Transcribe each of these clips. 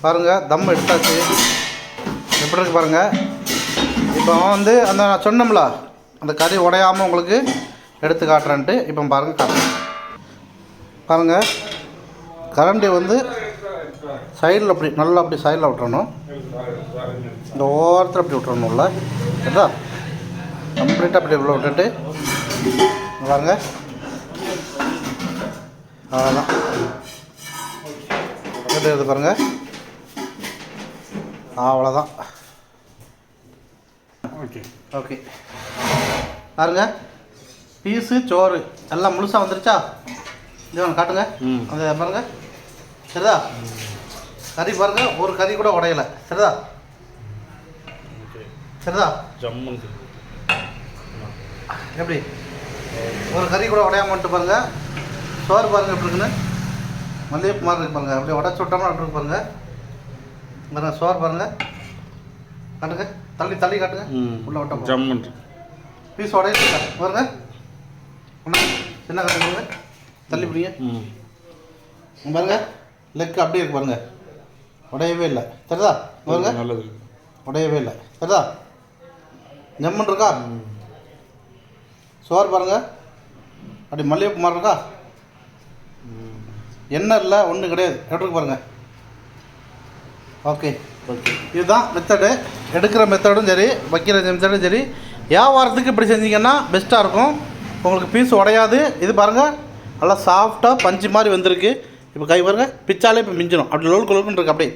பாருங்கள் தம் எடுத்தாச்சு. எப்படி இருக்குது பாருங்கள். இப்போ வந்து அந்த நான் சொன்னோம்ல அந்த கறி உடையாமல் உங்களுக்கு எடுத்து காட்டுறேன்ட்டு இப்போ காட்டுறேன். பாருங்கள் கரண்டி வந்து சைடில் அப்படி நல்லா அப்படி சைடில் விட்டுறணும். இந்த ஓரத்தில் அப்படி விட்டுறணும்ல சரிதா. கம்ப்ளீட்டாக அப்படி உள்ள விட்டுட்டு பாருங்கள் அவ்வளோதான். எப்படி இருக்குது பாருங்கள் அவ்வளோதான். ஓகே ஓகே பாருங்க பீஸு சோறு எல்லாம் முழுசாக வந்துருச்சா. இது ஒன்று காட்டுங்க. அந்த பாருங்க சரிதா. கறி பாருங்க ஒரு கறி கூட உடையலை சரிதா. சரிதா எப்படி ஒரு கறி கூட உடையாம வந்துட்டு பாருங்க. சோறு பாருங்க எப்படி இருக்குன்னு மல்லிகைப்பூ மாதிரி இருக்கு பாருங்க. அப்படியே உடச்சி விட்டோம்னா அப்படி இருக்கு பாருங்க. பாருங்க சோறு பாருங்க காட்டுங்க. தள்ளி தள்ளி காட்டுங்க. உள்ள விட்டோம் ஜம்முன்னு பீஸ் உடைய பாருங்க. சின்ன கட்டு பாருங்க தள்ளி பிடிங்க பாருங்க. லெக் அப்படியே இருக்கு பாருங்க உடையவே இல்லை சரிதா. பாருங்க நல்லது உடையவே இல்லை சரிதா. ஜம்முன்னு இருக்கா. சோறு பாருங்க அப்படி மல்லிகைப்பூ மாதிரி இருக்கா. எண்ணெய் இல்லை ஒன்றும் கிடையாது. எப்படி பாருங்க. ஓகே ஓகே இதுதான் மெத்தடு. எடுக்கிற மெத்தடும் சரி வைக்கிற மெத்தடும் சரி வியாபாரத்துக்கு இப்படி செஞ்சிங்கன்னா பெஸ்ட்டாக இருக்கும். உங்களுக்கு பீஸ் உடையாது. இது பாருங்கள் நல்லா சாஃப்டாக பஞ்சு மாதிரி வந்திருக்கு. இப்போ கை பாருங்கள் பிச்சாலே இப்போ மிஞ்சிடும். அப்படி லோல் கொழுக்குன்னு இருக்குது. அப்படியே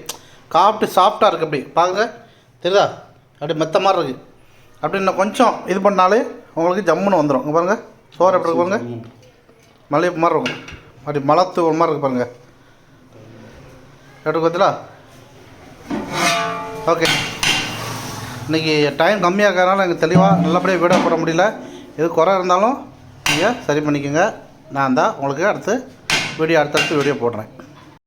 காப்பிட்டு சாஃப்டாக இருக்குது. அப்படி பாருங்க தெரியுதா. அப்படி மெத்த மாதிரி இருக்குது. அப்படி இன்னும் கொஞ்சம் இது பண்ணாலே உங்களுக்கு ஜம்முன்னு வந்துடும். இங்கே பாருங்கள் சோறு எப்படி இருக்கு பாருங்கள் மல்லிகைப்பூ மாதிரி இருக்கும். அப்படி மலத்து ஒரு மாதிரி இருக்குது பாருங்கள். எப்படி பார்த்தீங்களா. ஓகே இன்றைக்கி டைம் கம்மியாக இருக்கிறதுனால எனக்கு தெளிவாக நல்லபடியாக வீடியோ போட முடியல. எது குறை இருந்தாலும் நீங்கள் சரி பண்ணிக்கோங்க. நான் தான் உங்களுக்கு அடுத்து அடுத்தடுத்து வீடியோ போடுறேன்.